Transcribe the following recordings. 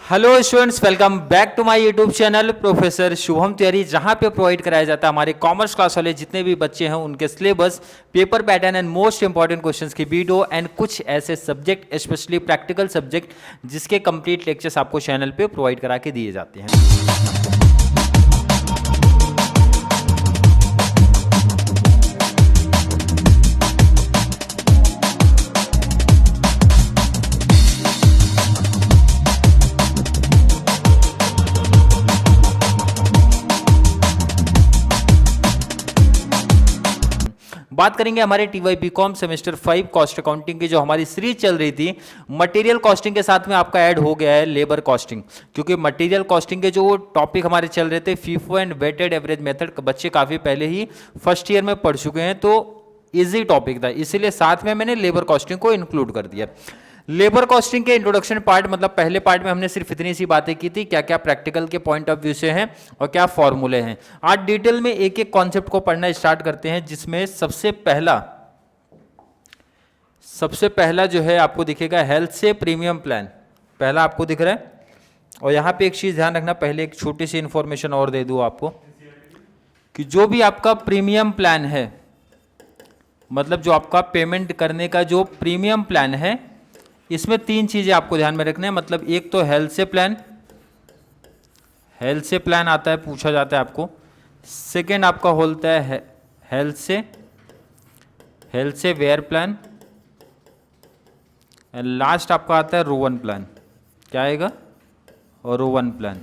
Hello students, welcome back to my YouTube channel professor Shubham Tiwari, जहां पे provide कराया जाता है हमारे कॉमर्स क्लास वाले जितने भी बच्चे हैं उनके syllabus, paper pattern and most important questions की वीडियो एंड कुछ ऐसे सब्जेक्ट स्पेशली प्रैक्टिकल सब्जेक्ट जिसके कंप्लीट लेक्चर्स आपको चैनल पे प्रोवाइड करा के दिए जाते हैं। बात करेंगे हमारे TY BCom semester 5 cost accounting की जो हमारी सीरीज चल रही थी। मटेरियल कॉस्टिंग के साथ में आपका ऐड हो गया है लेबर कॉस्टिंग, क्योंकि मटेरियल कॉस्टिंग के जो टॉपिक हमारे चल रहे थे FIFO and weighted average method, बच्चे काफ़ी पहले ही फर्स्ट ईयर में पढ़ चुके हैं, तो ईजी टॉपिक था, इसीलिए साथ में मैंने लेबर कॉस्टिंग को इंक्लूड कर दिया। लेबर कॉस्टिंग के इंट्रोडक्शन पार्ट मतलब पहले पार्ट में हमने सिर्फ इतनी सी बातें की थी, क्या क्या प्रैक्टिकल के पॉइंट ऑफ व्यू से हैं और क्या फॉर्मूले हैं। आज डिटेल में एक एक कॉन्सेप्ट को पढ़ना स्टार्ट करते हैं, जिसमें सबसे पहला जो है आपको दिखेगा हेल्थ से प्रीमियम प्लान, पहला आपको दिख रहा है। और यहाँ पे एक चीज़ ध्यान रखना, पहले एक छोटी सी इंफॉर्मेशन और दे दूँ आपको कि जो भी आपका प्रीमियम प्लान है, मतलब जो आपका पेमेंट करने का जो प्रीमियम प्लान है, इसमें तीन चीज़ें आपको ध्यान में रखना है। मतलब एक तो हेल्थ से प्लान आता है, पूछा जाता है आपको। सेकेंड आपका होता है हेल्थ से वेयर प्लान, एंड लास्ट आपका आता है रोवन प्लान। क्या आएगा? और रोवन प्लान।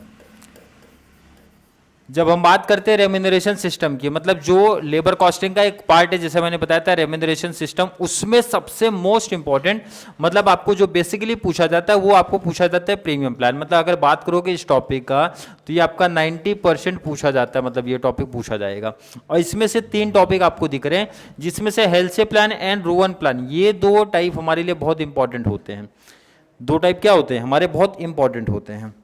जब हम बात करते हैं रेम्यूनरेशन सिस्टम की, मतलब जो लेबर कॉस्टिंग का एक पार्ट है, जैसे मैंने बताया था रेम्यूनरेशन सिस्टम, उसमें सबसे मोस्ट इंपॉर्टेंट मतलब आपको जो बेसिकली पूछा जाता है वो आपको पूछा जाता है प्रीमियम प्लान। मतलब अगर बात करोगे इस टॉपिक का तो ये आपका 90% पूछा जाता है, मतलब ये टॉपिक पूछा जाएगा। और इसमें से तीन टॉपिक आपको दिख रहे हैं, जिसमें से हेल्थ से प्लान एंड रोवन प्लान, ये दो टाइप हमारे लिए बहुत इंपॉर्टेंट होते हैं। दो टाइप क्या होते हैं हमारे, बहुत इंपॉर्टेंट होते हैं।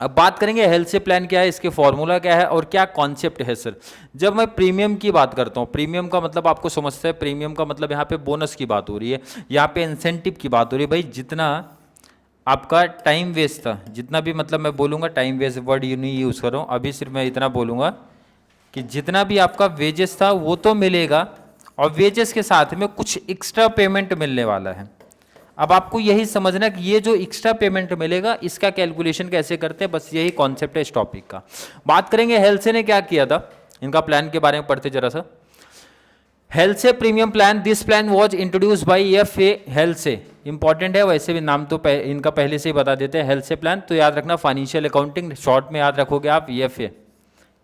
अब बात करेंगे हेल्थ से प्लान क्या है, इसके फॉर्मूला क्या है और क्या कॉन्सेप्ट है। सर जब मैं प्रीमियम की बात करता हूँ, प्रीमियम का मतलब आपको समझते हैं, प्रीमियम का मतलब यहाँ पे बोनस की बात हो रही है, यहाँ पे इंसेंटिव की बात हो रही है। भाई जितना आपका टाइम वेस्ट था, जितना भी, मतलब मैं बोलूँगा टाइम वेस्ट वर्ड यू नहीं यूज़ कर रहा हूँ अभी, सिर्फ मैं इतना बोलूँगा कि जितना भी आपका वेजेस था वो तो मिलेगा, और वेजेस के साथ में कुछ एक्स्ट्रा पेमेंट मिलने वाला है। अब आपको यही समझना कि ये जो एक्स्ट्रा पेमेंट मिलेगा इसका कैलकुलेशन कैसे करते हैं, बस यही कॉन्सेप्ट है इस टॉपिक का। बात करेंगे हेल्थ से ने क्या किया था, इनका प्लान के बारे में पढ़ते जरा सा। हेल्थ से premium plan, this plan was introduce by FA health से। इंपॉर्टेंट है, वैसे भी नाम तो इनका पहले से ही बता देते हैं, हेल्थ से प्लान, तो याद रखना फाइनेंशियल अकाउंटिंग शॉर्ट में याद रखोगे आप एफए।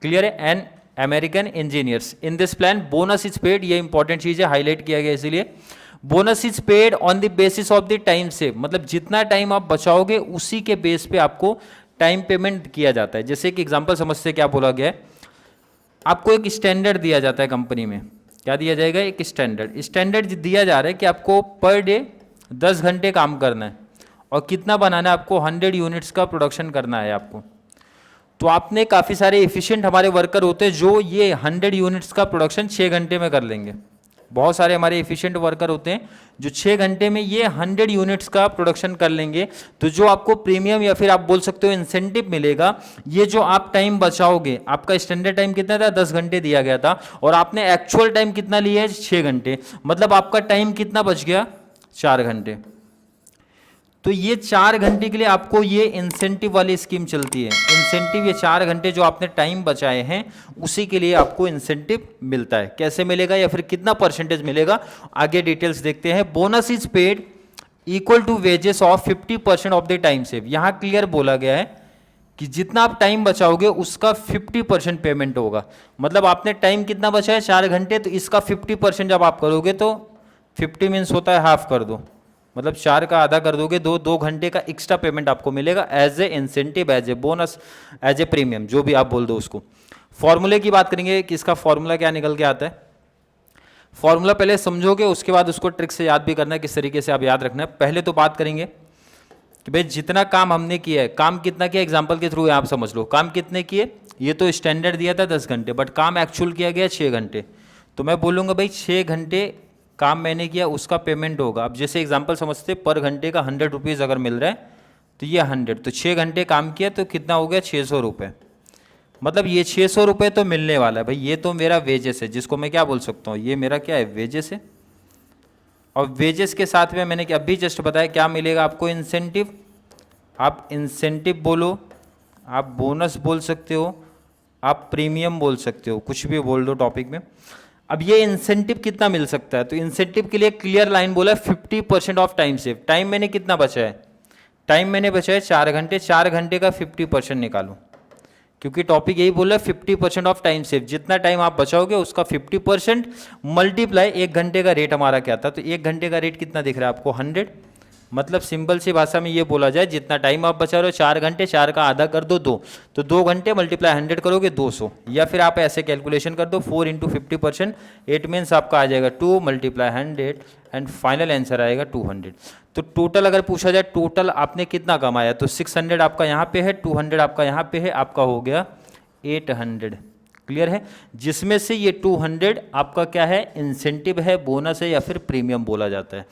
क्लियर है? And American engineers. In this plan bonus is paid, ये इंपॉर्टेंट चीज है, हाईलाइट किया गया इसीलिए। Bonus is paid on the basis of the time save, मतलब जितना टाइम आप बचाओगे उसी के बेस पे आपको टाइम पेमेंट किया जाता है। जैसे कि एग्जांपल समझते क्या बोला गया है, आपको एक स्टैंडर्ड दिया जाता है कंपनी में, क्या दिया जाएगा? एक स्टैंडर्ड दिया जा रहा है कि आपको पर डे 10 घंटे काम करना है और कितना बनाना है आपको, 100 यूनिट्स का प्रोडक्शन करना है आपको। तो आपने काफ़ी सारे एफिशिएंट हमारे वर्कर होते हैं जो ये 100 यूनिट्स का प्रोडक्शन 6 घंटे में कर लेंगे। बहुत सारे हमारे एफिशिएंट वर्कर होते हैं जो 6 घंटे में ये 100 यूनिट्स का प्रोडक्शन कर लेंगे। तो जो आपको प्रीमियम या फिर आप बोल सकते हो इंसेंटिव मिलेगा, ये जो आप टाइम बचाओगे, आपका स्टैंडर्ड टाइम कितना था? 10 घंटे दिया गया था, और आपने एक्चुअल टाइम कितना लिया है? 6 घंटे, मतलब आपका टाइम कितना बच गया? 4 घंटे। तो ये 4 घंटे के लिए आपको ये इंसेंटिव वाली स्कीम चलती है। इंसेंटिव, ये 4 घंटे जो आपने टाइम बचाए हैं उसी के लिए आपको इंसेंटिव मिलता है। कैसे मिलेगा या फिर कितना परसेंटेज मिलेगा, आगे डिटेल्स देखते हैं। Bonus is paid equal to wages of 50% of the time save. यहाँ क्लियर बोला गया है कि जितना आप टाइम बचाओगे उसका 50% पेमेंट होगा। मतलब आपने टाइम कितना बचाया? 4 घंटे, तो इसका 50% जब आप करोगे तो 50 मीन्स होता है हाफ कर दो, मतलब 4 का आधा कर दोगे, 2 घंटे का एक्स्ट्रा पेमेंट आपको मिलेगा as a incentive, as a bonus, as a premium, जो भी आप बोल दो उसको। फॉर्मूले की बात करेंगे कि इसका फॉर्मूला क्या निकल के आता है। फॉर्मूला पहले समझोगे, उसके बाद उसको ट्रिक से याद भी करना है, किस तरीके से आप याद रखना है। पहले तो बात करेंगे कि भाई जितना काम हमने किया है, काम कितना किया, एग्जाम्पल के थ्रू आप समझ लो काम कितने किए। ये तो स्टैंडर्ड दिया था 10 घंटे, बट काम एक्चुअल किया गया 6 घंटे। तो मैं बोलूँगा भाई 6 घंटे काम मैंने किया, उसका पेमेंट होगा। अब जैसे एग्जांपल समझते, पर घंटे का 100 रुपीज़ अगर मिल रहा है तो ये 100, तो 6 घंटे काम किया तो कितना हो गया 600 रुपये। मतलब ये 600 रुपये तो मिलने वाला है भाई, ये तो मेरा वेजेस है, जिसको मैं क्या बोल सकता हूँ, ये मेरा क्या है वेजेस है। और वेजेस के साथ में मैंने अभी जस्ट बताया क्या मिलेगा आपको, इंसेंटिव। आप इंसेंटिव बोलो, आप बोनस बोल सकते हो, आप प्रीमियम बोल सकते हो, कुछ भी बोल दो टॉपिक में। अब ये इंसेंटिव कितना मिल सकता है, तो इंसेंटिव के लिए क्लियर लाइन बोला 50% ऑफ टाइम सेव। टाइम मैंने कितना बचा है, टाइम मैंने बचा है 4 घंटे, 4 घंटे का 50% निकालो, क्योंकि टॉपिक यही बोला 50% ऑफ टाइम सेव। जितना टाइम आप बचाओगे उसका 50% मल्टीप्लाई 1 घंटे का रेट हमारा क्या था, तो 1 घंटे का रेट कितना दिख रहा है आपको 100। मतलब सिंपल सी भाषा में ये बोला जाए, जितना टाइम आप बचा रहे हो 4 घंटे, 4 का आधा कर दो 2, तो 2 घंटे मल्टीप्लाई 100 करोगे 200, या फिर आप ऐसे कैलकुलेशन कर दो 4 इंटू 50%, इट मीन्स आपका आ जाएगा 2 मल्टीप्लाई 100 एंड फाइनल आंसर आएगा 200। तो टोटल अगर पूछा जाए टोटल आपने कितना कमाया, तो 600 आपका यहाँ पे है, 200 आपका यहाँ पे है, आपका हो गया 800। क्लियर है, जिसमें से ये 200 आपका क्या है, इंसेंटिव है, बोनस है, या फिर प्रीमियम बोला जाता है।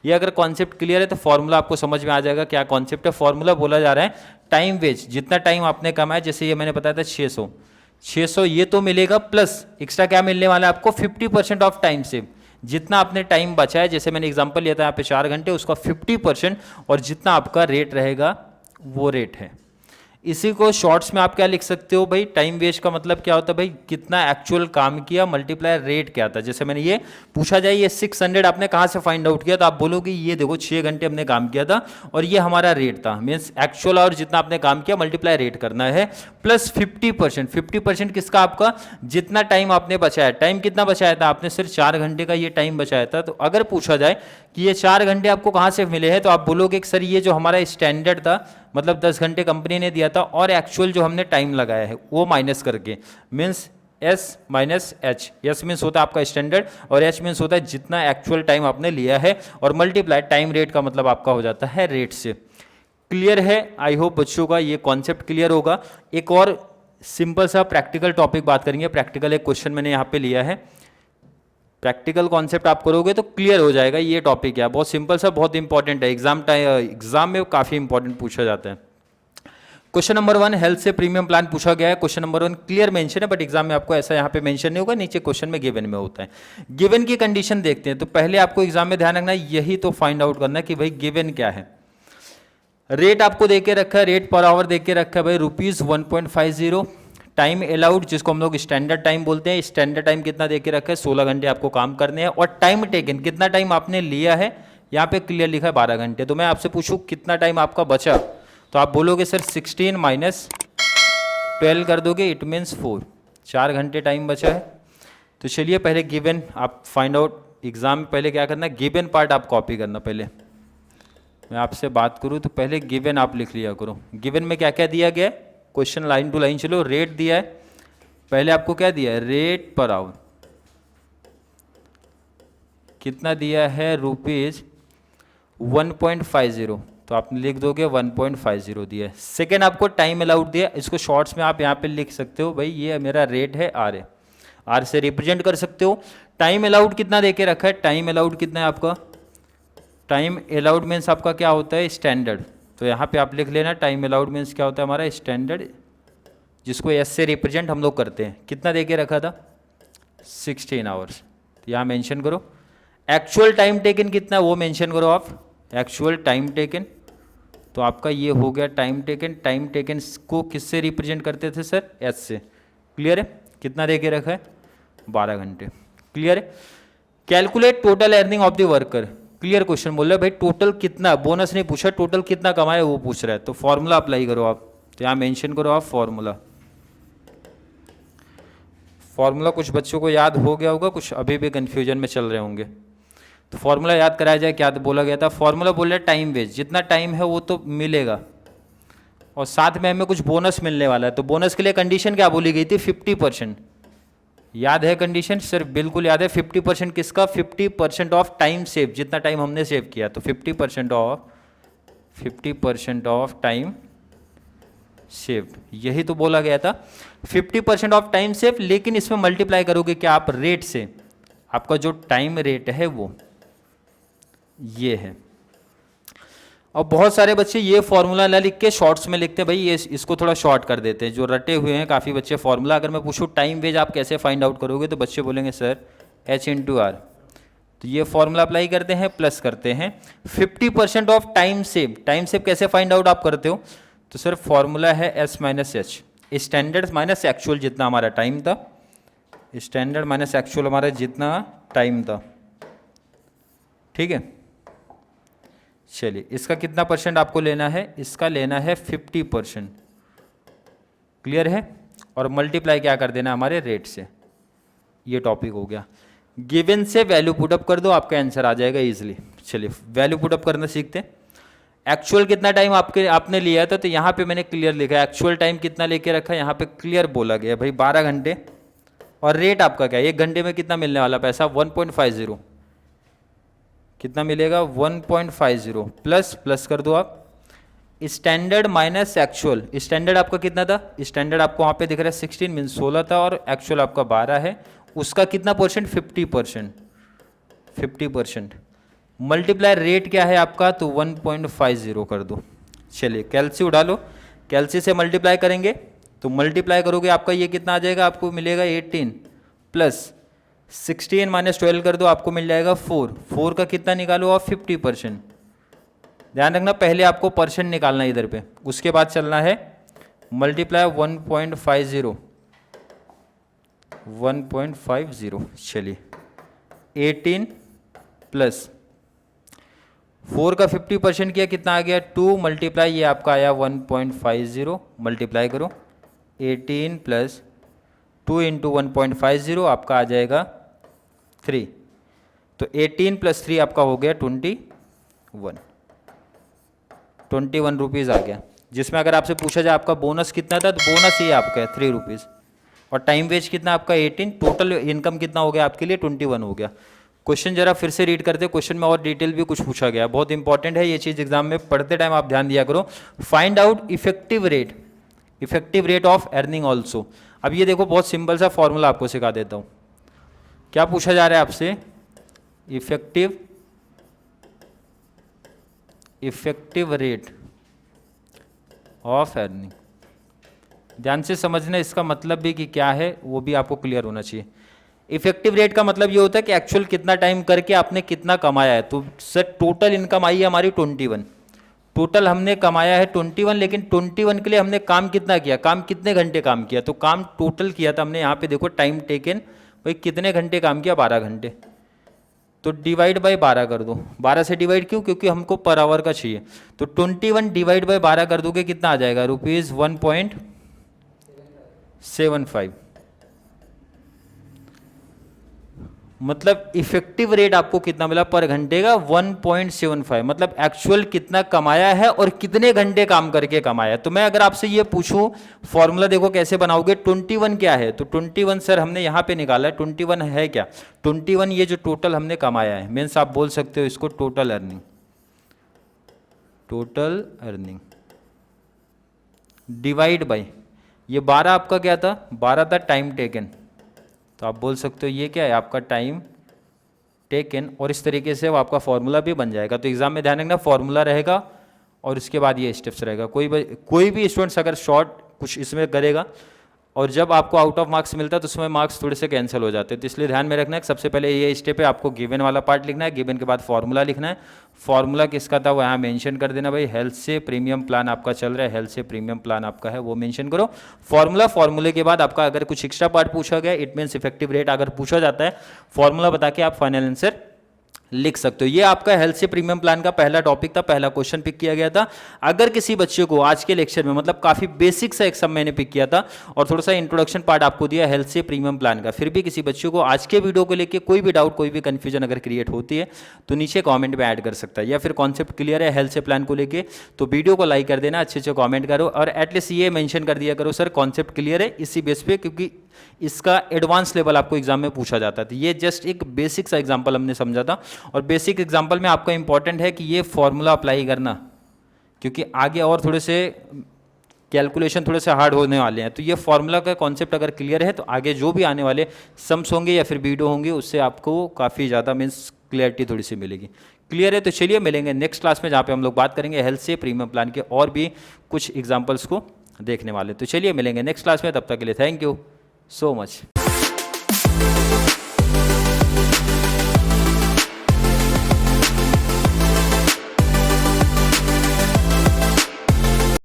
ये अगर कॉन्सेप्ट क्लियर है तो फॉर्मूला आपको समझ में आ जाएगा क्या कॉन्सेप्ट है। फॉर्मूला बोला जा रहा है टाइम वेज, जितना टाइम आपने कमाया, जैसे ये मैंने बताया था 600 ये तो मिलेगा, प्लस एक्स्ट्रा क्या मिलने वाला है आपको 50% ऑफ टाइम सेव। जितना आपने टाइम बचा है, जैसे मैंने एग्जांपल लिया था यहाँ पे 4 घंटे, उसका 50%, और जितना आपका रेट रहेगा वो रेट है। इसी को शॉर्ट्स में आप क्या लिख सकते हो भाई, टाइम वेस्ट का मतलब क्या होता है भाई, कितना एक्चुअल काम किया मल्टीप्लाई रेट क्या था। जैसे मैंने ये पूछा जाए ये 600 आपने कहाँ से फाइंड आउट किया, तो आप बोलोगे ये देखो 6 घंटे हमने काम किया था और ये हमारा रेट था, मीन्स एक्चुअल और जितना आपने काम किया मल्टीप्लाई रेट करना है, प्लस 50%। 50% किसका, आपका जितना टाइम आपने बचाया। टाइम कितना बचाया था आपने, सिर्फ 4 घंटे का ये टाइम बचाया था। तो अगर पूछा जाए कि ये 4 घंटे आपको कहाँ से मिले हैं, तो आप बोलोगे कि सर ये जो हमारा स्टैंडर्ड था, मतलब 10 घंटे कंपनी ने दिया था, और एक्चुअल जो हमने टाइम लगाया है वो माइनस करके, means S minus H. S means होता है आपका स्टैंडर्ड, और एच मीन्स होता है जितना एक्चुअल टाइम आपने लिया है, और मल्टीप्लाई टाइम रेट का मतलब आपका हो जाता है रेट से। क्लियर है, आई होप बच्चों का ये कॉन्सेप्ट क्लियर होगा। एक और सिंपल सा प्रैक्टिकल टॉपिक बात करेंगे। प्रैक्टिकल एक क्वेश्चन मैंने यहाँ पे लिया है, प्रैक्टिकल कॉन्सेप्ट आप करोगे तो क्लियर हो जाएगा। ये टॉपिक है बहुत सिंपल सा, बहुत इंपॉर्टेंट है, एग्जाम में काफ़ी इंपॉर्टेंट पूछा जाता है। क्वेश्चन नंबर 1 हेल्थ से प्रीमियम प्लान पूछा गया है। क्वेश्चन नंबर 1 क्लियर मेंशन है, बट एग्जाम में आपको ऐसा यहाँ पे मेंशन नहीं होगा, नीचे क्वेश्चन में गिवन में होता है। गिवन की कंडीशन देखते हैं, तो पहले आपको एग्जाम में ध्यान रखना है, यही तो फाइंड आउट करना है कि भाई गिवन क्या है। रेट आपको देके रखा है, रेट पर आवर देके रखा है भाई ₹1.50। टाइम अलाउड जिसको हम लोग स्टैंडर्ड टाइम बोलते हैं, स्टैंडर्ड टाइम कितना देके रखा है, 16 घंटे आपको काम करने हैं। और टाइम टेकन कितना टाइम आपने लिया है, यहाँ पे क्लियर लिखा है 12 घंटे। तो मैं आपसे पूछूं कितना टाइम आपका बचा, तो आप बोलोगे सर 16 माइनस 12 कर दोगे, इट मीन्स 4, 4 घंटे टाइम बचा है। तो चलिए पहले गिवन आप फाइंड आउट, एग्जाम में पहले क्या करना है, गिवन पार्ट आप कॉपी करना। पहले मैं आपसे बात करूँ तो पहले गिवन आप लिख लिया करो। गिवन में क्या क्या दिया गया है, क्वेश्चन लाइन टू लाइन चलो। रेट दिया है, पहले आपको क्या दिया है, रेट पर आवर कितना दिया है, ₹1.50, तो आप लिख दोगे 1.50 दिया है। सेकेंड आपको टाइम अलाउड दिया, इसको शॉर्ट्स में आप यहाँ पे लिख सकते हो भाई, ये मेरा रेट है आर है, आर से रिप्रेजेंट कर सकते हो। टाइम अलाउड कितना देके रखा है, टाइम अलाउड कितना है आपका, टाइम अलाउड मीन्स आपका क्या होता है, स्टैंडर्ड। तो यहाँ पे आप लिख लेना टाइम अलाउड मीन्स क्या होता है हमारा स्टैंडर्ड, जिसको एस से रिप्रेजेंट हम लोग करते हैं। कितना देके रखा था, 16 आवर्स, तो यहाँ मेंशन करो। एक्चुअल टाइम टेकन कितना है वो मेंशन करो आप, एक्चुअल टाइम टेकन। तो आपका ये हो गया टाइम टेकन। टाइम टेकन को किससे रिप्रेजेंट करते थे सर, एस से। क्लियर है, कितना देके रखा है, 12 घंटे। क्लियर है। Calculate total earning of the worker, clear question बोल रहे हैं भाई, टोटल कितना, बोनस नहीं पूछा, टोटल कितना कमाया वो पूछ रहा है। तो फॉर्मूला अप्लाई करो आप, तो यहाँ मेंशन करो आप फॉर्मूला। फॉर्मूला कुछ बच्चों को याद हो गया होगा, कुछ अभी भी कंफ्यूजन में चल रहे होंगे, तो फॉर्मूला याद कराया जाए। क्या बोला गया था, फॉर्मूला बोल रहे टाइम वेस्ट, जितना टाइम है वो तो मिलेगा, और साथ में हमें कुछ बोनस मिलने वाला है। तो बोनस के लिए कंडीशन क्या बोली गई थी, 50%। याद है कंडीशन सर, बिल्कुल याद है। 50% किसका, 50% ऑफ टाइम सेव, जितना टाइम हमने सेव किया, तो 50% ऑफ टाइम सेव्ड, यही तो बोला गया था, 50% ऑफ टाइम सेव। लेकिन इसमें मल्टीप्लाई करोगे क्या आप रेट से, आपका जो टाइम रेट है वो ये है। और बहुत सारे बच्चे ये फॉर्मूला ना लिख के शॉर्ट्स में लिखते हैं, भाई ये इसको थोड़ा शॉर्ट कर देते हैं, जो रटे हुए हैं काफ़ी बच्चे फॉर्मूला। अगर मैं पूछूँ टाइम वेज आप कैसे फाइंड आउट करोगे, तो बच्चे बोलेंगे सर H/R। तो ये फॉर्मूला अप्लाई करते हैं, प्लस करते हैं 50% of time save. Time save कैसे फाइंड आउट आप करते हो, तो सर फॉर्मूला है S - H, standard minus actual जितना हमारा टाइम था, स्टैंडर्ड माइनस एक्चुअल हमारा जितना टाइम था, ठीक है। चलिए इसका कितना परसेंट आपको लेना है, इसका लेना है 50%, क्लियर है। और मल्टीप्लाई क्या कर देना हमारे रेट से, ये टॉपिक हो गया। गिवन से वैल्यू पुटअप कर दो, आपका आंसर आ जाएगा इजीली। चलिए वैल्यू पुटअप करना सीखते हैं। एक्चुअल कितना टाइम आपने लिया था, तो यहाँ पे मैंने क्लियर लिखा है एक्चुअल टाइम कितना लेके रखा है, यहाँ पे क्लियर बोला गया भाई 12 घंटे। और रेट आपका क्या है, 1 घंटे में कितना मिलने वाला पैसा 1.50, कितना मिलेगा 1.50 प्लस कर दो आप स्टैंडर्ड माइनस एक्चुअल। स्टैंडर्ड आपका कितना था, स्टैंडर्ड आपको वहाँ पे दिख रहा है 16 मीन 16 था, और एक्चुअल आपका 12 है, उसका कितना परसेंट 50%। मल्टीप्लाई रेट क्या है आपका, तो 1.50 कर दो। चलिए कैलसी उड़ा लो, कैलसी से मल्टीप्लाई करेंगे तो मल्टीप्लाई करोगे आपका ये कितना आ जाएगा, आपको मिलेगा 18 प्लस 16 माइनस 12 कर दो, आपको मिल जाएगा 4 का कितना निकालो आप 50%। ध्यान रखना पहले आपको परसेंट निकालना है इधर पे, उसके बाद चलना है मल्टीप्लाई 1.50। चलिए 18 प्लस 4 का 50% किया, कितना आ गया 2 मल्टीप्लाई ये आपका आया 1.50, मल्टीप्लाई करो 18 प्लस 2 इंटू 1.50 आपका आ जाएगा 3। तो 18 प्लस 3 आपका हो गया 21 रुपीज़ आ गया। जिसमें अगर आपसे पूछा जाए आपका बोनस कितना था, तो बोनस ये आपका है 3 रुपीज़, और टाइम वेज कितना आपका 18, टोटल इनकम कितना हो गया आपके लिए 21 हो गया। क्वेश्चन जरा फिर से रीड करते, क्वेश्चन में और डिटेल भी कुछ पूछा गया, बहुत इंपॉर्टेंट है ये चीज़, एग्जाम में पढ़ते टाइम आप ध्यान दिया करो। Find out effective rate of earning also. अब ये देखो बहुत सिंपल सा फॉर्मूला आपको सिखा देता हूँ। क्या पूछा जा रहा है आपसे, इफेक्टिव रेट ऑफ अर्निंग। ध्यान से समझना, इसका मतलब भी कि क्या है वो भी आपको क्लियर होना चाहिए। इफेक्टिव रेट का मतलब ये होता है कि एक्चुअल कितना टाइम करके आपने कितना कमाया है। तो सर टोटल इनकम आई है हमारी 21, टोटल हमने कमाया है 21, लेकिन 21 के लिए हमने काम कितना किया, काम कितने घंटे काम किया, तो काम टोटल किया था हमने, यहाँ पे देखो टाइम टेकन, भाई कितने घंटे काम किया 12 घंटे, तो डिवाइड बाय 12 कर दो। 12 से डिवाइड क्यों, क्योंकि हमको पर आवर का चाहिए। तो 21 डिवाइड बाय 12 कर दोगे, कितना आ जाएगा ₹1.75। मतलब इफेक्टिव रेट आपको कितना मिला पर घंटे का 1.75, मतलब एक्चुअल कितना कमाया है और कितने घंटे काम करके कमाया। तो मैं अगर आपसे ये पूछूं फॉर्मूला देखो कैसे बनाओगे, 21 क्या है, तो 21 सर हमने यहाँ पे निकाला है, 21 है क्या, 21 ये जो टोटल हमने कमाया है, मीन्स आप बोल सकते हो इसको टोटल अर्निंग डिवाइड बाई ये 12 आपका क्या था, 12 था टाइम टेकन, तो आप बोल सकते हो ये क्या है आपका टाइम टेकन, और इस तरीके से वो आपका फॉर्मूला भी बन जाएगा। तो एग्जाम में ध्यान रखना फॉर्मूला रहेगा और इसके बाद ये स्टेप्स रहेगा। कोई भी स्टूडेंट्स अगर शॉर्ट कुछ इसमें करेगा और जब आपको आउट ऑफ मार्क्स मिलता है तो उसमें मार्क्स थोड़े से कैंसिल हो जाते हैं, तो इसलिए ध्यान में रखना है कि सबसे पहले ये स्टेप है, आपको गिवन वाला पार्ट लिखना है, गिवन के बाद फॉर्मूला लिखना है। फॉर्मूला किसका था वो यहाँ मेंशन कर देना, भाई हेल्थ से प्रीमियम प्लान आपका चल रहा है, हेल्थ से प्रीमियम प्लान आपका है वो मेंशन करो। फॉर्मूले के बाद आपका अगर कुछ एक्स्ट्रा पार्ट पूछा गया, इट मीन्स इफेक्टिव रेट अगर पूछा जाता है, फॉर्मूला बता के आप फाइनल आंसर लिख सकते हो। ये आपका हेल्थ से प्रीमियम प्लान का पहला टॉपिक था, पहला क्वेश्चन पिक किया गया था। अगर किसी बच्चे को आज के लेक्चर में मतलब काफी बेसिक सा एक सब मैंने पिक किया था और थोड़ा सा इंट्रोडक्शन पार्ट आपको दिया हेल्थ से प्रीमियम प्लान का, फिर भी किसी बच्चे को आज के वीडियो को लेकर कोई भी डाउट कोई भी कंफ्यूजन अगर क्रिएट होती है तो नीचे कॉमेंट में ऐड कर सकता है, या फिर कॉन्सेप्ट क्लियर है हेल्थ से प्लान को लेकर तो वीडियो को लाइक कर देना, अच्छे कॉमेंट करो और एटलीस्ट ये मेंशन कर दिया करो सर कॉन्सेप्ट क्लियर है इसी बेस पे, क्योंकि इसका एडवांस लेवल आपको एग्जाम में पूछा जाता है। तो ये जस्ट एक बेसिक सा एग्जांपल हमने समझा था और बेसिक एग्जांपल में आपका इंपॉर्टेंट है कि ये फॉर्मूला अप्लाई करना, क्योंकि आगे और थोड़े से कैलकुलेशन थोड़े से हार्ड होने वाले हैं। तो ये फॉर्मूला का कॉन्सेप्ट अगर क्लियर है तो आगे जो भी आने वाले सम्स होंगे या फिर वीडियो होंगे उससे आपको काफ़ी ज़्यादा मीन्स क्लियरिटी थोड़ी सी मिलेगी। क्लियर है? तो चलिए मिलेंगे नेक्स्ट क्लास में, जहाँ पे हम लोग बात करेंगे हेल्थ से प्रीमियम प्लान के और भी कुछ एग्जांपल्स को देखने वाले। तो चलिए मिलेंगे नेक्स्ट क्लास में, तब तक के लिए थैंक यू सो मच।